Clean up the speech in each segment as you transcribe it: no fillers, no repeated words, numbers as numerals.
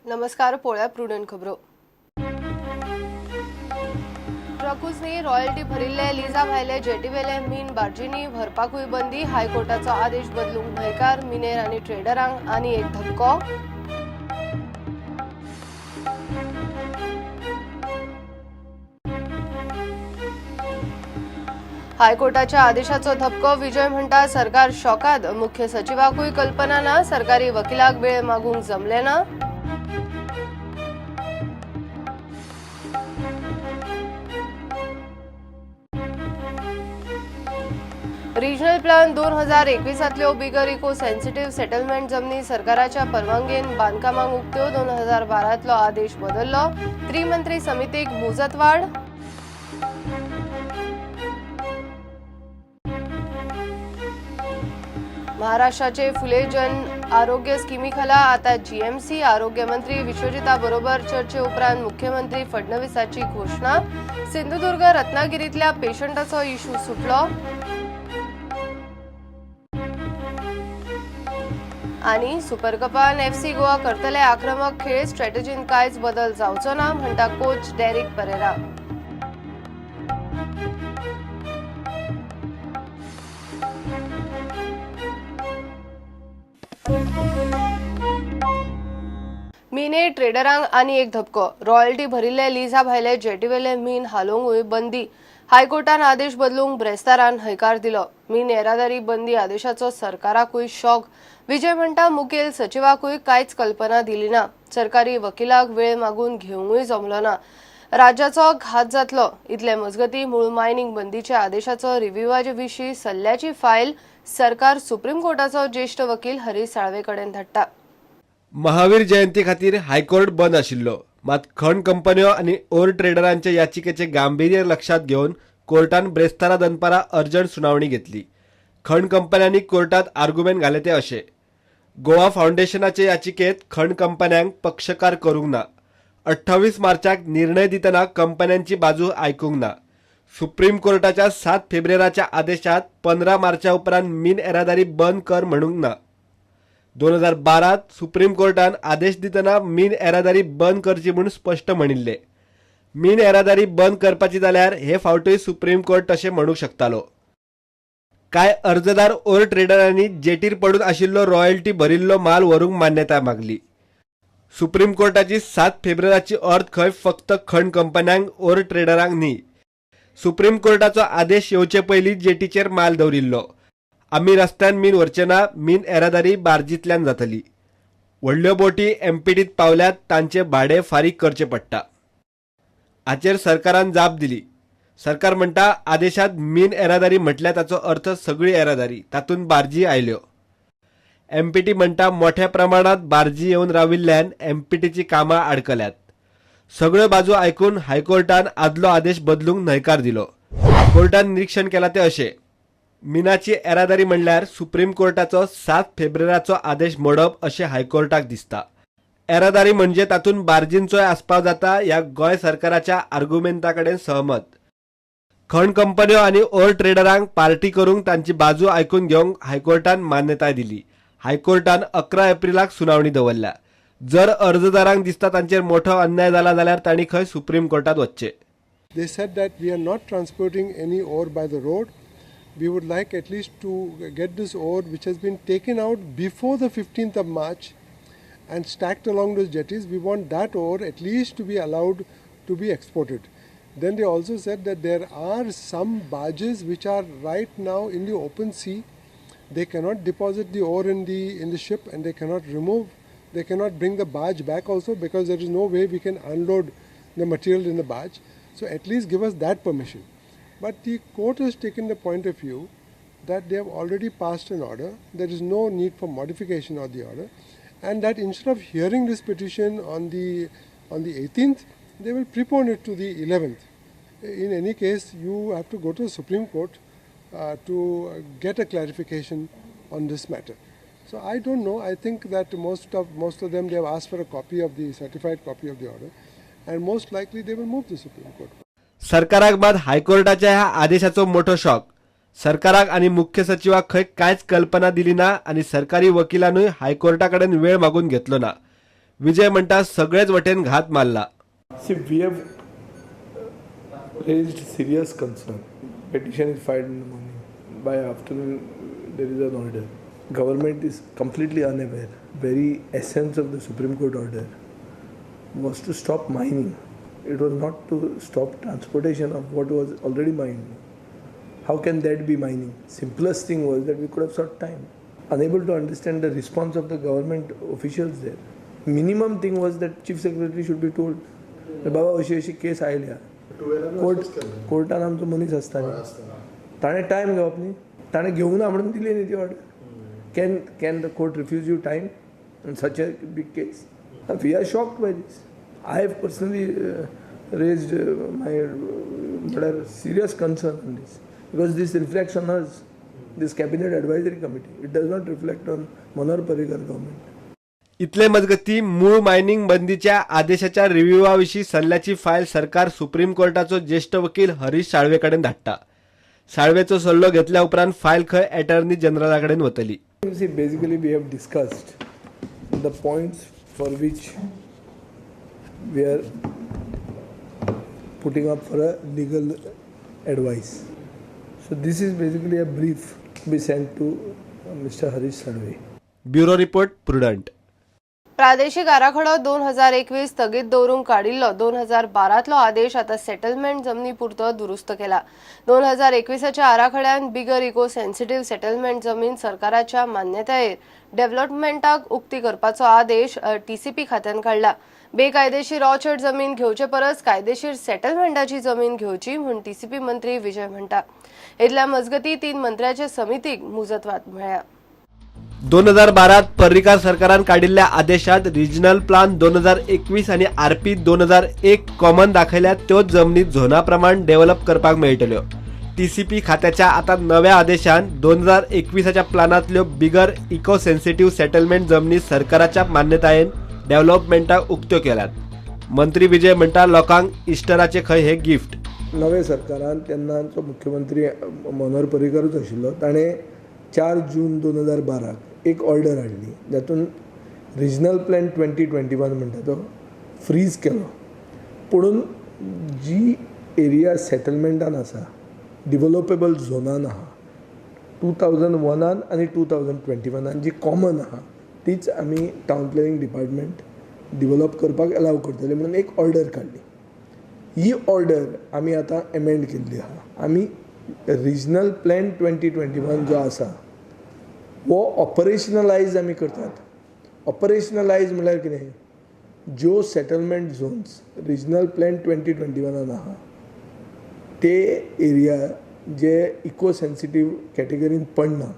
नमस्कार. पोळ्या प्रुडंट खबरो. ट्रकुसनी रॉयल्टी भरिल्ले लिजा भायले जेटीवेले मीन बार्जीनी भरपाकूय बंदी. हायकोर्टाचो आदेश बदलूंक न्हयकार. मिनेर आनी ट्रेडरांक आनी एक धक्को. हायकोर्टाच्या आदेशाचो धपको. विजय म्हणटा सरकार शॉकात. मुख्य सचिवाकूय कल्पना ना. सरकारी वकिलाक वेळ मागूंक जमले ना. रिजनल प्लान 2021 बिगर इको सेन्सिटिव्ह सेटलमेंट जमनी सरकाराच्या परवानगेन बांदकामांक उक्त्यो. 2012 आदेश बदललो. त्रिमंत्री समितीक मुजतवाड. महाराष्ट्राचे फुले जन आरोग्य स्कीमी खाला आता जीएमसी. आरोग्य मंत्री विश्वजिता बरोबर चर्चे उपरांत मुख्यमंत्री फडणवीसाची घोषणा. सिंधुदुर्ग रत्नागिरीतल्या पेशंटाचो इशू सुटलो. आणि सुपरकपान एफसी गोवा करतले आक्रमक खेळ. स्ट्रॅटेजीन कांयच बदल जावचो ना म्हणटा कोच डेरिक परेरा. मिने ट्रेडरांक आनी एक धपको. रॉयल्टी भरिल्ले लिजा भायले जेटीवेले मीन हालोवंकूय बंदी. हायकोर्टान आदेश बदलूंक ब्रेस्तारान न्हयकार दिलो. मीन येरादारी बंदी आदेशाचो सरकाराकूय शॉक. विजय म्हणटा मुखेल सचिवाकूय कांयच कल्पना दिली ना. सरकारी वकिलाक वेळ मागून घेवंकूय जमलो ना. राज्याचो घात जातलो. इतले मजगती मूळ मायनिंग बंदीच्या आदेशाचो रिव्ह्यूवाचे विशीं सल्ल्याची फायल सरकार सुप्रीम कोर्टाचो ज्येष्ठ वकील हरीश साळवे कडेन धाडटा. महावीर जयंती खातीर हायकोर्ट बंद आशिल्लो. मात खण कंपन्यो आनी ओर ट्रेडरांच्या याचिकेचे गांभीर्य लक्षात घेवन कोर्टान ब्रेस्तारा दनपारा अर्जंट सुनावणी घेतली. खण कंपन्यांनी कोर्टात आर्ग्युमेंट घाले ते अशे. गोवा फाउंडेशनाचे याचिकेत खण कंपन्यांक पक्षकार करूंक ना. 28 मार्चाक निर्णय दितना कंपन्यांची बाजू आयकूंक ना. सुप्रीम कोर्टाच्या 7 फेब्रुवारीच्या आदेशात 15 मार्चा उपरांत मीन येरादारी बंद कर म्हणूंक ना. 2012 सुप्रीम कोर्टान आदेश दितना मीन येरादारी बंद करची म्हूण स्पश्ट म्हणिल्ले. मीन येरादारी बंद करपाची जाल्यार हे फावटूय सुप्रीम कोर्ट तशें म्हणूंक शकतालो. कांय अर्जदार ओर ट्रेडरांनी जेटीर पडून आशिल्लो रॉयल्टी भरिल्लो माल व्हरूंक मान्यताय मागली. सुप्रीम कोर्टाची 7 फेब्रुवारीची अर्थ खंय फक्त खण कंपन्यांक ओर ट्रेडरांक न्ही. सुप्रीम कोर्टाचो आदेश येवचे पयलीं जेटीचेर माल दवरिल्लो. आमी रस्त्यान मीन व्हरचे ना. मीन येरादारी बार्जींतल्यान जातली. व्हडल्यो बोटी एमपीटीत पावल्यात तांचे भाडे फारीक करचें पडटा. हाचेर सरकारान जाप दिली. सरकार म्हणटा आदेशात मीन येरादारी म्हटल्यार ताचो अर्थ सगळी येरादारी, तातूंत बार्जी आयल्यो. एमपीटी म्हणटा मोठ्या प्रमाणात बार्जी येवन राविल्ल्यान एमपीटीची कामां आडकल्यात. सगळ्यो बाजू आयकून हायकोर्टान आदलो आदेश बदलूंक न्हयकार दिलो. कोर्टान निरीक्षण केला ते अशें. मिनाची येरादारी म्हणल्यार सुप्रीम कोर्टाचो 7 फेब्रुवारीचो आदेश मोडप अशें हायकोर्टाक दिसता. येरादारी म्हणजे तातूंत बार्जींचोय आस्पाव जाता ह्या गोंय सरकाराच्या आर्ग्युमेंटा कडेन सहमत. खण कंपन्यो आनी ओर ट्रेडरांक पार्टी करूंक तांची बाजू आयकून घेवंक हायकोर्टान मान्यताय दिली. हायकोर्टान 11 एप्रिलाक सुनावणी दवरल्या. जर अर्जदारांक दिसता तांचेर मोठो अन्याय जाला जाल्यार तांणी खंय सुप्रीम कोर्टात वचचें. They said that we are not transporting any ore by the road. We would like at least to get this ore which has been taken out before the 15th of March and stacked along those jetties. We want that ore at least to be allowed to be exported. Then they also said that there are some barges which are right now in the open sea. They cannot deposit the ore in the ship and they cannot remove. They cannot bring the barge back also because there is no way we can unload the material in the barge. So at least give us that permission. But the court has taken the point of view that they have already passed an order. There is no need for modification of the order, and that instead of hearing this petition on the 18th, they will prepone it to the 11th. In any case, you have to go to the Supreme Court to get a clarification on this matter. So I don't know. I think that most of them, they have asked for a copy of the certified copy of the order, and most likely they will move to the Supreme Court. सरकाराक बाद हायकोर्टाच्या ह्या आदेशाचो मोठो shock. सरकाराक आणि मुख्य सचिवाक खंय कांयच कल्पना दिली ना आणि सरकारी वकिलांनूय हायकोर्टा कडेन वेळ मागून घेतलो ना. विजय म्हणटा सगळेच वटेन घात मारला. See, we have raised serious concern. Petition is filed in the morning. By afternoon, there is an order. Government is completely unaware. Very essence of the Supreme Court order was to stop mining. It was not to stop transportation of what was already mined. How can that be mining? Simplest thing was that we could have sought time. Unable to understand the response of the government officials there. Minimum thing was that Chief Secretary should be told, बाबा अशी केस आयल्या कोर्टान आमचो मनीस आसता ताणें time घेवप न्ही ताणें घेवूं ना म्हणून दिली न्ही ती order can the court refuse you time in such a big case we are shocked by this I have personally raised my म्हळ्यार serious concern on this because this reflects on us this cabinet advisory committee it does not reflect on Manohar Parrikar government. इतले मजगती मूळ mining बंदीच्या आदेशाच्या रिव्ह्यूविषयी सल्ल्याची file सरकार supreme कोर्टाचो ज्येष्ठ वकील हरीश साळवे कडेन धाडटा. साळवेचो सल्लो घेतल्या उपरांत फायल खंय अटॉर्नी जनरला कडेन वतली. See, basically we have discussed the points for which we are putting up for a legal advice. So this is basically a brief to be sent to Mr. Harish Salve. Bureau report prudent. प्रादेशीक आराखडो 2021 स्थगीत दवरूंक काडिल्लो 2012तलो आदेश आता settlement जमनी पुरतो दुरुस्त केला. 2021च्या आराखड्यान बिगर इको सेन्सिटिव्ह सेटलमेंट जमीन सरकाराच्या मान्यतायेर डेव्हलपमेंटाक उक्ती करपाचो आदेश टीसीपी खात्यान काढला. बेकायदेशीर ऑर्चर्ड जमीन घेवचे परस कायदेशीर सेटलमेंटाची जमीन घेवची म्हूण टीसीपी मंत्री विजय म्हणटा. इतल्या मजगती 3 मंत्र्याचे समितीक मुजतवाद मेळ्ळ्या. 2012 पर्रीकार सरकारान काडिल्ल्या आदेशात रिजनल प्लान 2021 आणि आरपी 2001 कॉमन दाखयल्या त्योच जमनी झोना प्रमाण डेव्हलप करपाक मेळटल्यो. टीसीपी खात्याच्या आता नव्या आदेशान 2021च्या प्लानांतल्यो बिगर इको सेन्सिटिव्ह सेटलमेंट जमनी सरकाराच्या मान्यतायेन डेव्हलपमेंटाक उक्त्यो केल्यात. मंत्री विजय म्हणटा लोकांक इस्टराचे खंय हे गिफ्ट. नवे सरकारान तेन्नाचो मुख्यमंत्री मनोहर पर्रीकरूच आशिल्लो ताणें 4 जून 2012 एक ऑर्डर हाडली जातून रिजनल प्लॅन 2021 म्हणटा तो फ्रीज केलो. पुणून जी एरिया सेटलमेंटान आसा डिवेलपेबल झोनान आहा 2001 आनी 2021 जी कॉमन आहा तीच आमी टावन प्लॅनिंग डिपार्टमेंट डिवेलप करपाक अलाव करतले म्हणून एक ऑर्डर काडली. ही ऑर्डर आमी आतां एमेंड केल्ली आहा. आमी रिजनल प्लॅन 2021 जो आसा वो ऑपरेशनलायज आमी करतात. ऑपरेशनलायज म्हळ्यार कितें ज्यो सेटलमेंट झोन्स रिजनल प्लॅन 2021 आहा ते एरिया जे इको सेन्सिटीव कॅटेगरीन पडना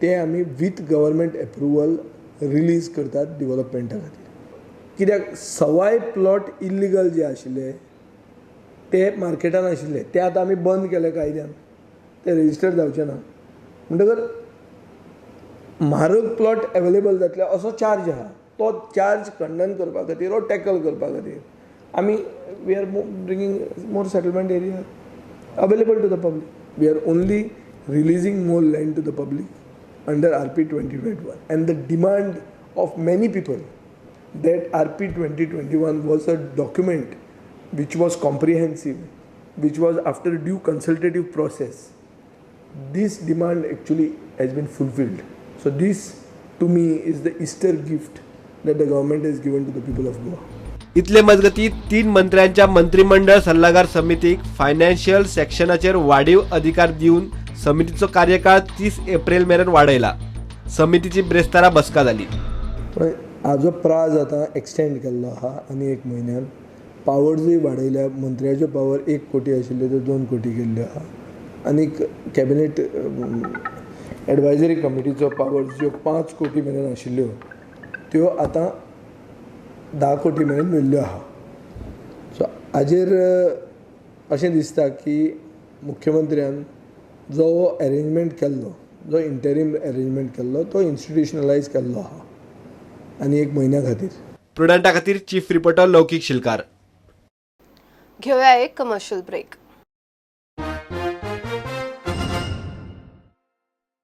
ते आमी विथ गव्हर्मेंट एप्रुवल रिलीज करतात डेव्हलपमेंटा खातीर. कित्याक सवाय प्लॉट इल्लिगल जे आशिल्ले ते मार्केटान आशिल्ले ते आतां आमी बंद केले कायद्यान ते रेजिस्टर जावचे ना म्हणटकर म्हारग प्लॉट अवेलेबल जातले असो चार्ज आहा तो चार्ज खंडन करपा खातीर वो टॅकल करपा खातीर आमी we are bringing more settlement area available to the public. We are only releasing more land to the public under RP 2021 and the demand of many people that RP 2021 was a document which was comprehensive, which was after due consultative process. This demand actually has been fulfilled. So this to me is the Easter gift that the government has given to the people of Goa. इतले मजगती 3 मंत्र्यांच्या मंत्रिमंडळ सल्लागार समितीक financial सेक्शनाचेर वाडीव अधिकार दिवन समितीचो कार्यकाळ 30 April मेरेन वाडयला. समितीची ब्रेस्तारा बसका जाली. पण हाजो प्राज आतां एक्सटेंड केल्लो आहा आनी 1 म्हयन्यान. पावर्सूय वाडयल्या. मंत्र्याच्यो पावर 1 कोटी आशिल्ल्यो त्यो 2 कोटी केल्ल्यो आहा आनी कॅबिनेट एडवायझरी कमिटीचो पावर्स ज्यो 5 कोटी मेरेन आशिल्ल्यो त्यो आतां 10 कोटी मेरेन मेळिल्ल्यो आहा. सो हाजेर अशें दिसता की मुख्यमंत्र्यान जो अरेंजमेंट केल्लो जो इंटरीम अरेंजमेंट केल्लो तो इन्स्टिट्युशनलायज केल्लो आहा आनी 1 म्हयन्या खातीर. प्रुडंटा खातीर चीफ रिपोर्टर लौकीक शिलकार. घेऊया एक कमर्शियल ब्रेक.